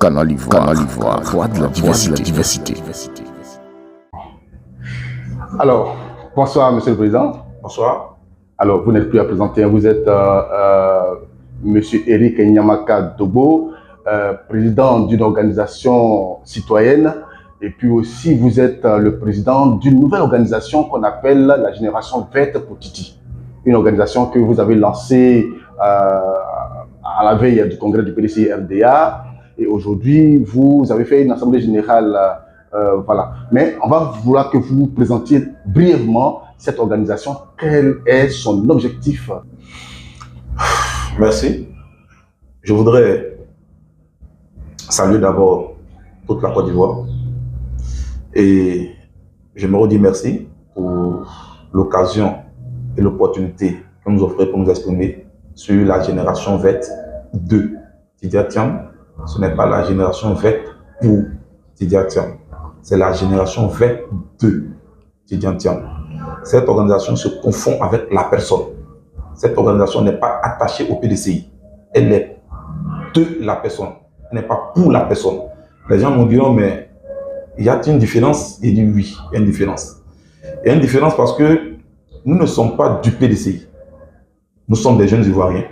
Canal Ivoire, voix de la diversité. Alors, bonsoir Monsieur le Président. Bonsoir. Alors, vous n'êtes plus à présenter, vous êtes Monsieur Eric Nyamaka Dogo, président d'une organisation citoyenne, et puis aussi vous êtes le président d'une nouvelle organisation qu'on appelle la Génération Verte pour Titi. Une organisation que vous avez lancée à la veille du congrès du PDCI-RDA, et aujourd'hui vous avez fait une assemblée générale, voilà. Mais on va vouloir que vous présentiez brièvement cette organisation. Quel est son objectif? Merci. Je voudrais saluer d'abord toute la Côte d'Ivoire et je me redis merci pour l'occasion et l'opportunité que nous offrez pour nous exprimer sur la génération verte 2 Tidiane Thiam. Ce n'est pas la génération verte pour Tidiane Thiam, c'est la génération verte 2 Tidiane Thiam. Cette organisation se confond avec la personne. Cette organisation n'est pas attachée au PDCI. Elle est de la personne. Elle n'est pas pour la personne. Les gens me diront, mais y a-t-il une différence? Il dit oui, il y a une différence. Il y a une différence parce que nous ne sommes pas du PDCI. Nous sommes des jeunes Ivoiriens.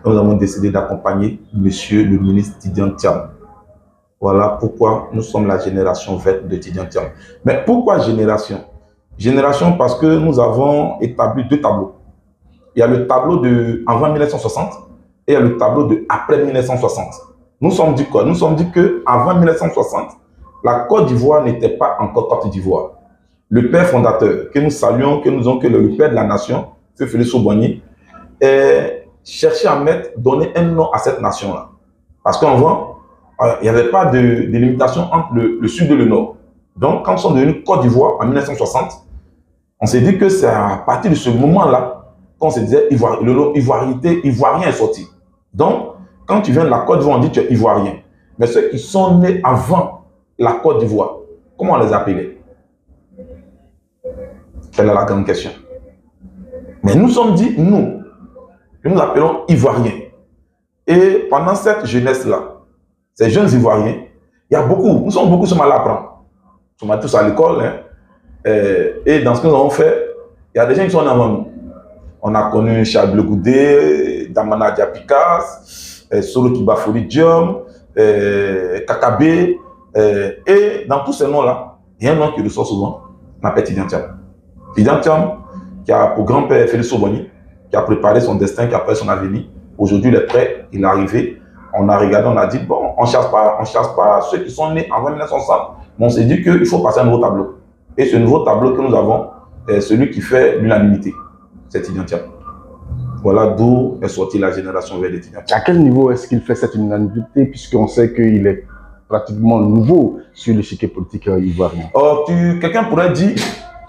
Nous avons décidé d'accompagner Monsieur le ministre Tidiane Thiam. Voilà pourquoi nous sommes la génération verte de Tidiane Thiam. Mais pourquoi génération? Génération parce que nous avons établi deux tableaux. Il y a le tableau de avant 1960 et il y a le tableau de après 1960. Nous sommes dit quoi? Nous sommes dit qu'avant 1960, la Côte d'Ivoire n'était pas encore Côte d'Ivoire. Le père fondateur, que nous saluons, que nous avons que le père de la nation, c'est Félix Houphouët-Boigny, cherchait à donner un nom à cette nation-là. Parce qu'avant, il n'y avait pas de limitation entre le sud et le nord. Donc, quand nous sommes devenus Côte d'Ivoire en 1960, on s'est dit que c'est à partir de ce moment-là qu'on se disait le nom ivoirien est sorti. Donc, quand tu viens de la Côte d'Ivoire, on dit que tu es ivoirien. Mais ceux qui sont nés avant la Côte d'Ivoire, comment on les appelait? Quelle est la grande question? Mais nous sommes dit, nous appelons ivoiriens. Et pendant cette jeunesse-là, ces jeunes ivoiriens, il y a beaucoup, nous sommes beaucoup sur mal à apprendre. Nous sommes tous à l'école, hein. Et dans ce que nous avons fait, il y a des gens qui sont avant nous. On a connu Charles Bleu Goudé, Damana Diapikas, Solo Kibafori Diom, Kakabé, et dans tous ces noms-là, il y a un nom qui ressort souvent, on appelle Tidiane Thiam. Tidiane Thiam, qui a pour grand-père Félix Houphouët-Boigny, qui a préparé son destin, qui a préparé son avenir. Aujourd'hui, il est prêt, il est arrivé. On a regardé, on a dit, bon, on ne chasse pas ceux qui sont nés avant 1960, mais on s'est dit qu'il faut passer à un nouveau tableau. Et ce nouveau tableau que nous avons est celui qui fait l'unanimité. C'est Tidiane Thiam. Voilà d'où est sortie la génération verte de Tidiane Thiam. À quel niveau est-ce qu'il fait cette unanimité, puisqu'on sait qu'il est pratiquement nouveau sur l'échiquier politique ivoirien? Oh, quelqu'un pourrait dire,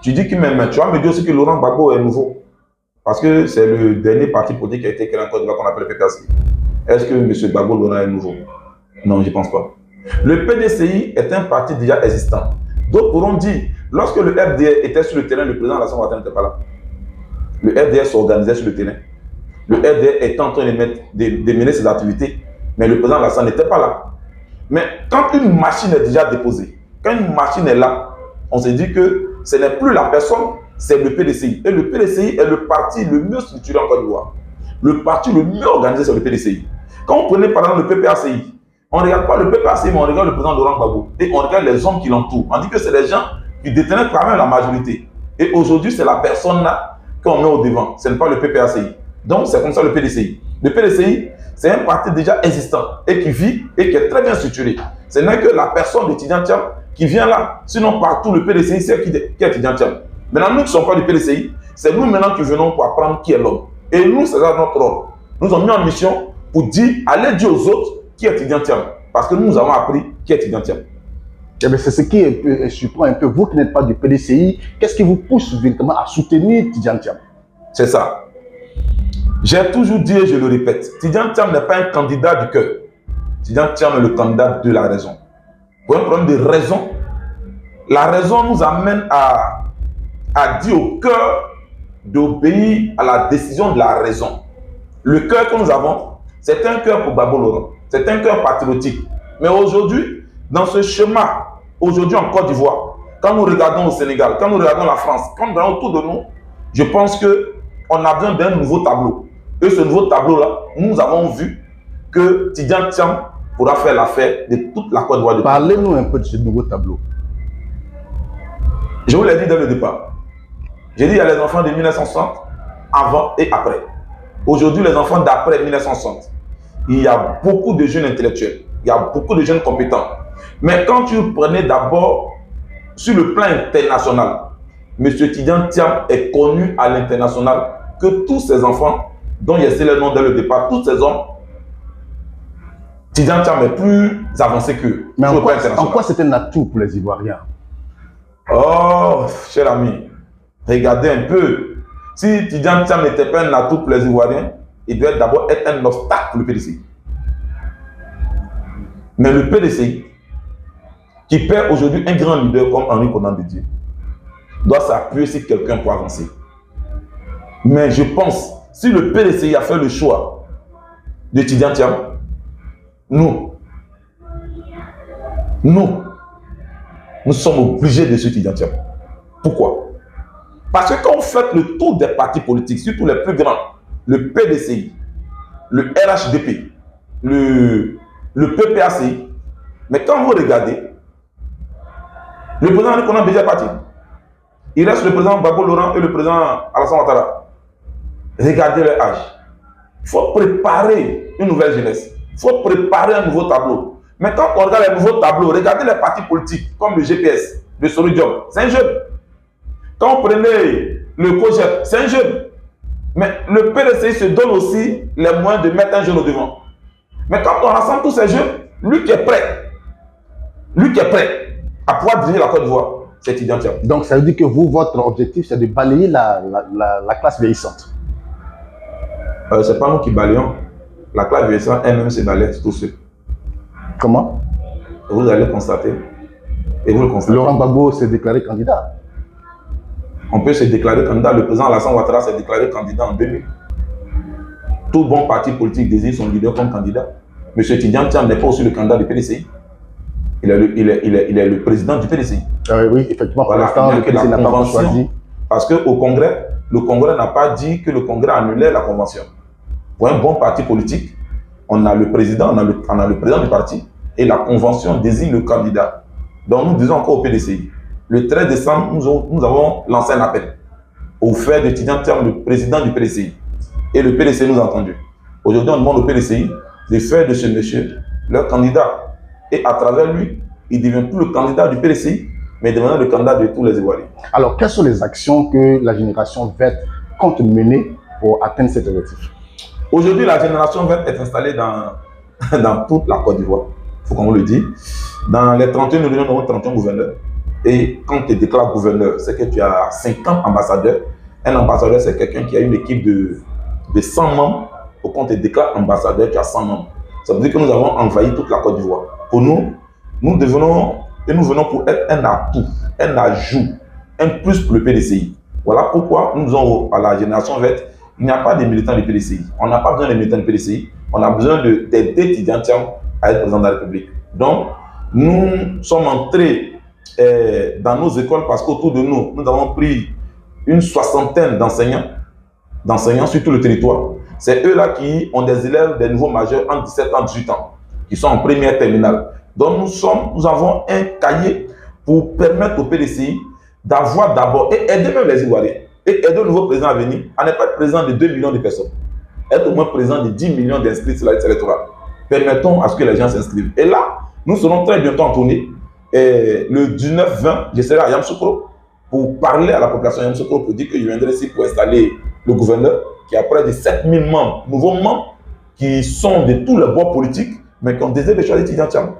tu dis qu'il m'aime, tu vas me dire aussi que Laurent Gbagbo est nouveau. Parce que c'est le dernier parti politique qui a été créé en Côte d'Ivoire qu'on appelle le PPACI. Est-ce que M. Gbagbo Laurent est nouveau? Non, je ne pense pas. Le PDCI est un parti déjà existant. D'autres pourront dire, lorsque le FDR était sur le terrain, le président Alassane Ouattara n'était pas là. Le FDR s'organisait sur le terrain. Le FDR était en train de mener ses activités, mais le président Alassane n'était pas là. Mais quand une machine est déjà déposée, quand une machine est là, on se dit que ce n'est plus la personne, c'est le PDCI. Et le PDCI est le parti le mieux structuré en Côte d'Ivoire. Le parti le mieux organisé, c'est le PDCI. Quand on prenait par exemple le PPACI, on ne regarde pas le PPACI, mais on regarde le président Laurent Gbagbo. Et on regarde les hommes qui l'entourent. On dit que c'est les gens qui détenaient quand même la majorité. Et aujourd'hui, c'est la personne là qu'on met au devant. Ce n'est pas le PPACI. Donc, c'est comme ça le PDCI. Le PDCI, c'est un parti déjà existant et qui vit et qui est très bien structuré. Ce n'est que la personne de Tidiane Thiam qui vient là. Sinon, partout, le PDCI, c'est qui est Tidiane Thiam. Maintenant, nous qui ne sommes pas du PDCI, c'est nous maintenant qui venons pour apprendre qui est l'homme. Et nous, c'est ça notre rôle. Nous sommes mis en mission pour dire, allez dire aux autres qui est Tidiane Thiam. Parce que nous avons appris qui est Tidiane Thiam. Eh bien, c'est ce qui surprend un peu. Vous qui n'êtes pas du PDCI, qu'est-ce qui vous pousse véritablement à soutenir Tidiane Thiam? C'est ça. J'ai toujours dit et je le répète, Tidiane Thiam n'est pas un candidat du cœur. Tidiane Thiam est le candidat de la raison. Pour un problème de raison, la raison nous amène à dire au cœur d'obéir à la décision de la raison. Le cœur que nous avons, c'est un cœur pour Gbagbo Laurent. C'est un cœur patriotique. Mais aujourd'hui, dans ce schéma, aujourd'hui en Côte d'Ivoire, quand nous regardons au Sénégal, quand nous regardons la France, quand nous regardons autour de nous, je pense qu'on a besoin d'un nouveau tableau. Et ce nouveau tableau-là, nous avons vu que Tidjane Thiam pourra faire l'affaire de toute la Côte d'Ivoire. Parlez-nous un peu de ce nouveau tableau. Je vous l'ai dit dès le départ. J'ai dit il y a les enfants de 1960, avant et après. Aujourd'hui, les enfants d'après 1960, il y a beaucoup de jeunes intellectuels, il y a beaucoup de jeunes compétents. Mais quand tu prenais d'abord sur le plan international, M. Tidjane Thiam est connu à l'international que tous ces enfants, dont j'ai cité le nom dès le départ, tous ces hommes, Tidjane Thiam est plus avancé qu'eux. Mais en quoi c'est un atout pour les Ivoiriens? Oh, cher ami, regardez un peu. Si Tidjane Thiam n'était pas un atout pour les Ivoiriens, il doit d'abord être un obstacle pour le PDCI. Mais le PDCI, qui perd aujourd'hui un grand leader comme Henri Konan Bédié, doit s'appuyer sur quelqu'un pour avancer. Mais je pense, si le PDCI a fait le choix de Tidjane Thiam, nous sommes obligés de suivre Tidjane Thiam. Pourquoi? Parce que quand vous faites le tour des partis politiques, surtout les plus grands, le PDCI, le RHDP, le PPACI, mais quand vous regardez, le président Henri Konan Bédié est parti. Il reste le président Gbagbo Laurent et le président Alassane Ouattara. Regardez leur âge. Il faut préparer une nouvelle jeunesse. Il faut préparer un nouveau tableau. Mais quand on regarde les nouveaux tableaux, regardez les partis politiques comme le GPS, le Sori Diop, c'est un jeune. Quand vous prenez le COGEP, c'est un jeune. Mais le PDCI se donne aussi les moyens de mettre un jeune au devant. Mais quand on rassemble tous ces jeunes, lui qui est prêt à pouvoir diriger la Côte d'Ivoire, c'est Tidjane Thiam. Donc ça veut dire que vous, votre objectif, c'est de balayer la classe vieillissante. Ce n'est pas nous qui balayons. La classe vieillissante elle-même se balaye tout seul. Comment? Vous allez constater. Et vous le constatez. Laurent Gbagbo s'est déclaré candidat. On peut se déclarer candidat. Le président Alassane Ouattara s'est déclaré candidat en 2000. Tout bon parti politique désire son leader comme candidat. M. Tidjane Thiam n'est pas aussi le candidat du PDCI. Il est le président du PDCI. Oui, effectivement, pour voilà, l'instant, le PDCI n'a pas choisi. Parce qu'au Congrès, le Congrès n'a pas dit que le Congrès annulait la convention. Pour un bon parti politique, on a le président, on a le président du parti et la convention désigne le candidat. Donc nous disons encore au PDCI, le 13 décembre, nous avons lancé un appel au fait de Tidjane Thiam, le président du PDCI. Et le PDCI nous a entendu. Aujourd'hui, on demande au PDCI de faire de ce monsieur leur candidat. Et à travers lui, il ne devient plus le candidat du PDCI, mais devient le candidat de tous les Ivoiriens. Alors, quelles sont les actions que la génération verte compte mener pour atteindre cet objectif? Aujourd'hui, la génération verte est installée dans toute la Côte d'Ivoire. Il faut qu'on le dise. Dans les 31, nous avons 31 gouverneurs. Et quand tu déclares gouverneur, c'est que tu as 50 ambassadeurs. Un ambassadeur, c'est quelqu'un qui a une équipe de 100 membres. Au quand tu déclares ambassadeur, tu as 100 membres. Ça veut dire que nous avons envahi toute la Côte d'Ivoire. Pour nous, nous venons pour être un atout, un ajout, un plus pour le PDCI. Voilà pourquoi nous disons à la génération verte, il n'y a pas de militants du PDCI. On n'a pas besoin de militants du PDCI. On a besoin d'aider Tidjane Thiam à être président de la République. Donc, nous sommes entrés dans nos écoles parce qu'autour de nous, nous avons pris une soixantaine d'enseignants sur tout le territoire. C'est eux-là qui ont des élèves, des nouveaux majeurs entre 17 ans et 18 ans, qui sont en première terminale. Donc nous avons un cahier pour permettre au PDCI d'avoir d'abord, et aider même les Ivoiriens, et aider le nouveau président à venir, à ne pas être président de 2 millions de personnes, être au moins président de 10 millions d'inscrits sur la liste électorale. Permettons à ce que les gens s'inscrivent. Et là, nous serons très bientôt en tournée. Et le 19-20, je serai à Yamoussoukro pour parler à la population de Yamoussoukro pour dire que je viendrai ici pour installer le gouverneur qui a près de 7000 membres, nouveaux membres, qui sont de tous les bords politiques, mais qui ont désiré de choisir Tidjane Thiam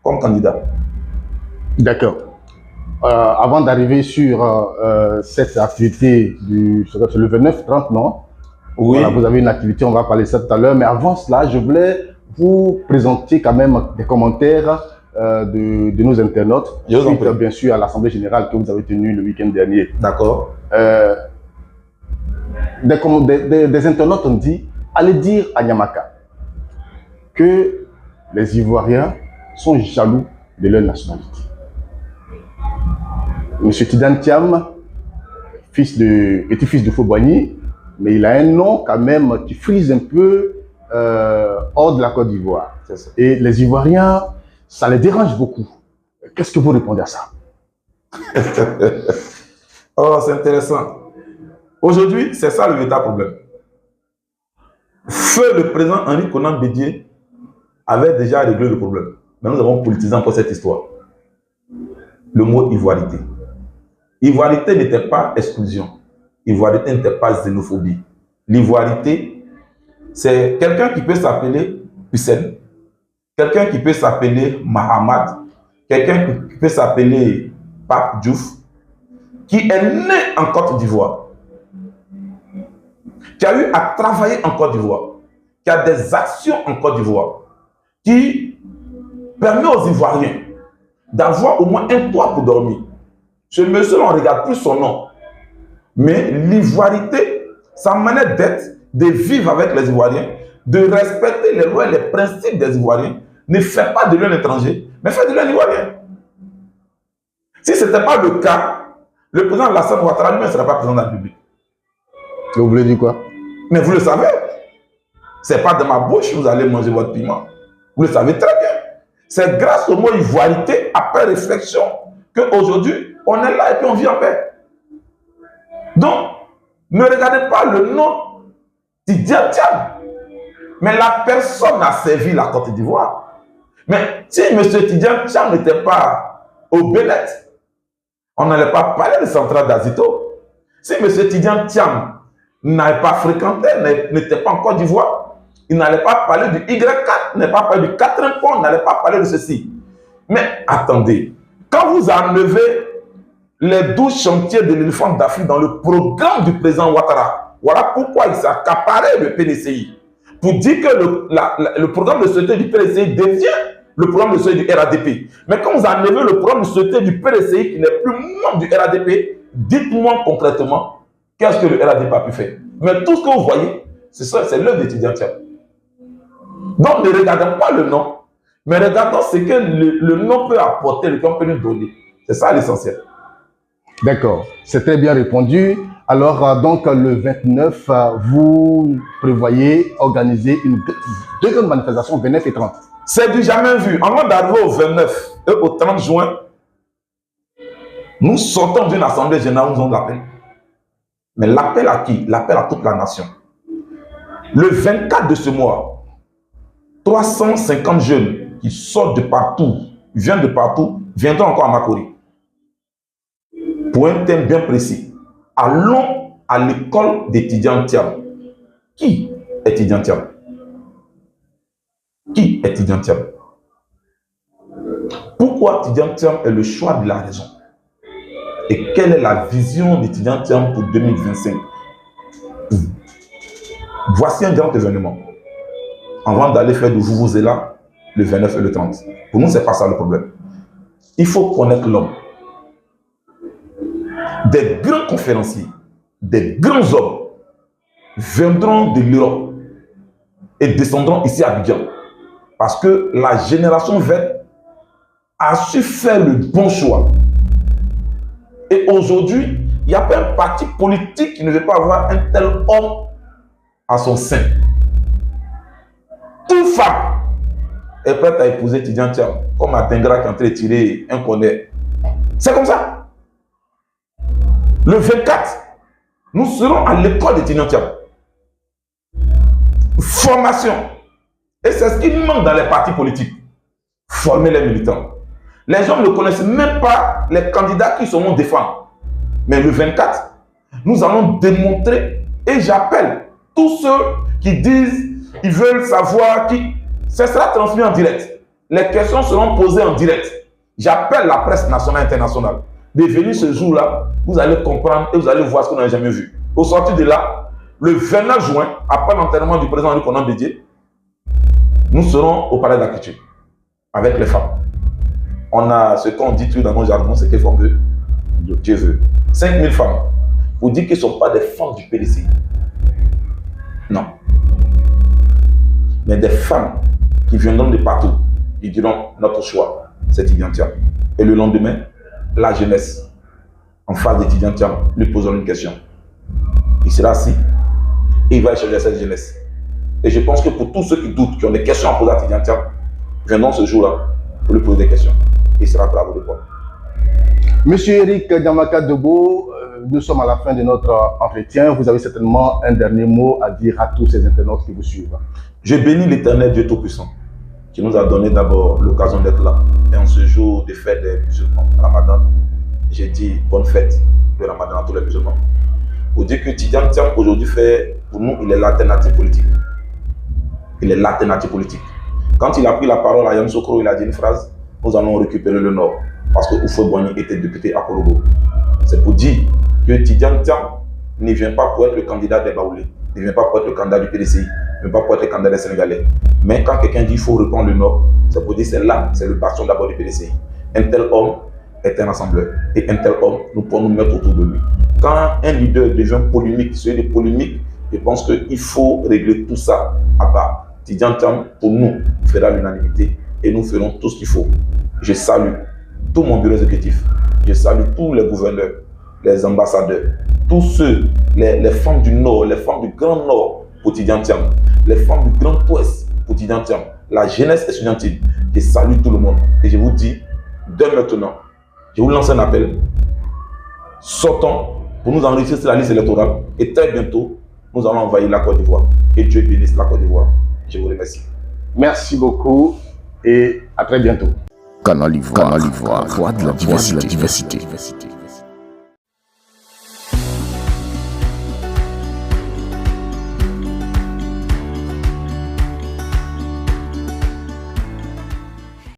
comme candidat. D'accord. Avant d'arriver sur cette activité sur le 29-30, non? Oui. Voilà, vous avez une activité, on va parler de ça tout à l'heure, mais avant cela, je voulais vous présenter quand même des commentaires de nos internautes, suite bien sûr à l'Assemblée Générale que vous avez tenue le week-end dernier. D'accord. Des internautes ont dit, allez dire à Nyamaka que les Ivoiriens sont jaloux de leur nationalité. Monsieur Tidjane Thiam, petit-fils de Faux-Boigny, mais il a un nom quand même qui frise un peu hors de la Côte d'Ivoire. Et les Ivoiriens, ça les dérange beaucoup. Qu'est-ce que vous répondez à ça? Oh, c'est intéressant. Aujourd'hui, c'est ça le véritable problème. Feu le président Henri Konan Bédié avait déjà réglé le problème. Mais nous avons politisé encore cette histoire. Le mot ivoirité. Ivoirité n'était pas exclusion. Ivoirité n'était pas xénophobie. L'ivoirité, c'est quelqu'un qui peut s'appeler Hussein, quelqu'un qui peut s'appeler Mahamad, quelqu'un qui peut s'appeler Pape Diouf, qui est né en Côte d'Ivoire, qui a eu à travailler en Côte d'Ivoire, qui a des actions en Côte d'Ivoire, qui permet aux Ivoiriens d'avoir au moins un toit pour dormir. Ce monsieur, on ne regarde plus son nom. Mais l'ivoirité, sa manière d'être, de vivre avec les Ivoiriens, de respecter les lois et les principes des Ivoiriens, ne fait pas de lui un étranger, mais fait de lui un Ivoirien. Si ce n'était pas le cas, le président Alassane Ouattara lui-même ne serait pas président de la République. Vous voulez dire quoi? Mais vous le savez. Ce n'est pas de ma bouche que vous allez manger votre piment. Vous le savez très bien. C'est grâce au mot ivoirité, après réflexion, qu'aujourd'hui, on est là et puis on vit en paix. Donc, ne regardez pas le nom Tidjane Thiam, mais la personne a servi la Côte d'Ivoire. Mais si M. Tidjane Thiam n'était pas au Bénin, on n'allait pas parler de Centrale d'Azito. Si M. Tidjane Thiam n'avait pas fréquenté, n'était pas en Côte d'Ivoire, il n'allait pas parler du Y4, n'allait pas parler du 4 pont, n'allait pas parler de ceci. Mais attendez, quand vous enlevez les 12 chantiers de l'éléphant d'Afrique dans le programme du président Ouattara, voilà pourquoi il s'est accaparé le PDCI. Pour dire que le programme de sécurité du PDCI devient le programme de sécurité du RADP. Mais quand vous enlevez le programme de sécurité du PDCI qui n'est plus membre du RADP, dites-moi concrètement qu'est-ce que le RADP a pu faire. Mais tout ce que vous voyez, c'est l'œuvre de Tidjane Thiam. Donc ne regardons pas le nom, mais regardons ce que le nom peut apporter, le nom peut nous donner. C'est ça l'essentiel. D'accord, c'est très bien répondu. Alors, donc, le 29, vous prévoyez organiser deux grandes manifestations, 29 et 30. C'est du jamais vu. Avant d'arriver au 29 et au 30 juin, nous sortons d'une assemblée générale, nous avons l'appel. Mais l'appel à qui? L'appel à toute la nation. Le 24 de ce mois, 350 jeunes qui sortent de partout, viennent de partout, viendront encore à Makori. Pour un thème bien précis, allons à l'école de Tidjane Thiam. Qui est Tidjane Thiam? Qui est Tidjane Thiam? Pourquoi Tidjane Thiam est le choix de la raison? Et quelle est la vision de Tidjane Thiam pour 2025? Voici un grand événement. Avant d'aller faire de Vuvuzela le 29 et le 30. Pour nous, ce n'est pas ça le problème. Il faut connaître l'homme. Des grands conférenciers, des grands hommes viendront de l'Europe et descendront ici à Abidjan. Parce que la génération verte a su faire le bon choix. Et aujourd'hui, il n'y a pas un parti politique qui ne veut pas avoir un tel homme à son sein. Toute femme est prête à épouser Tidjane Thiam, comme Atengra qui est en train de tirer un connaît. C'est comme ça. Le 24, nous serons à l'école de Tidjane Thiam. Formation. Et c'est ce qui manque dans les partis politiques. Former les militants. Les gens ne connaissent même pas les candidats qui seront défendre. Mais le 24, nous allons démontrer, et j'appelle tous ceux qui disent, ils veulent savoir qui. Ce sera transmis en direct. Les questions seront posées en direct. J'appelle la presse nationale et internationale de venir ce jour-là, vous allez comprendre et vous allez voir ce qu'on n'a jamais vu. Au sortir de là, le 29 juin, après l'enterrement du président Henri Konan Bédié, nous serons au Palais de la Culture avec les femmes. On a ce qu'on dit tout dans nos jargons, c'est qu'ils font de Dieu veut. 5000 femmes. Pour dire qu'ils ne sont pas des femmes du PDC. Non. Mais des femmes qui viendront de partout. ils diront notre choix, c'est Tidjane Thiam. Et le lendemain, la jeunesse, en face de Tidjane Thiam, lui posera une question. Il sera assis et il va échanger à cette jeunesse. Et je pense que pour tous ceux qui doutent, qui ont des questions à poser à Tidjane Thiam, viendront ce jour-là pour lui poser des questions. Et il sera prêt à vous répondre. Monsieur Eric Nyamaka Dogo, nous sommes à la fin de notre entretien. Vous avez certainement un dernier mot à dire à tous ces internautes qui vous suivent. Je bénis l'Éternel Dieu Tout-Puissant, qui nous a donné d'abord l'occasion d'être là. Et en ce jour de fête des musulmans, Ramadan, j'ai dit bonne fête de Ramadan à tous les musulmans. Pour dire que Tidjane Thiam aujourd'hui fait, pour nous, il est l'alternative politique. Il est l'alternative politique. Quand il a pris la parole à Yamoussoukro, il a dit une phrase, nous allons récupérer le Nord. Parce que Houphouët-Boigny était député à Korogo. C'est pour dire que Tidjane Thiam ne vient pas pour être le candidat des Baoulés, ne vient pas pour être le candidat du PDCI, ne vient pas pour être le candidat des Sénégalais. Mais quand quelqu'un dit qu'il faut reprendre le Nord, c'est pour dire c'est là, c'est le bastion d'abord du PDCI. Un tel homme est un rassembleur. Et un tel homme, nous pouvons nous mettre autour de lui. Quand un leader devient polémique, celui de polémique, je pense qu'il faut régler tout ça à part. Tidjane Thiam, pour nous, fera l'unanimité et nous ferons tout ce qu'il faut. Je salue tout mon bureau exécutif. Je salue tous les gouverneurs, les ambassadeurs, tous ceux, les femmes du Nord, les femmes du Grand Nord pour Tidjane Thiam, les femmes du Grand Ouest pour Tidjane Thiam, la jeunesse estudiantine. Je salue tout le monde. Et je vous dis, dès maintenant, je vous lance un appel. Sortons pour nous enrichir sur la liste électorale et très bientôt, nous allons envahir la Côte d'Ivoire. Que Dieu bénisse la Côte d'Ivoire. Je vous remercie. Merci beaucoup et à très bientôt. Canal Ivoire, voix de la diversité.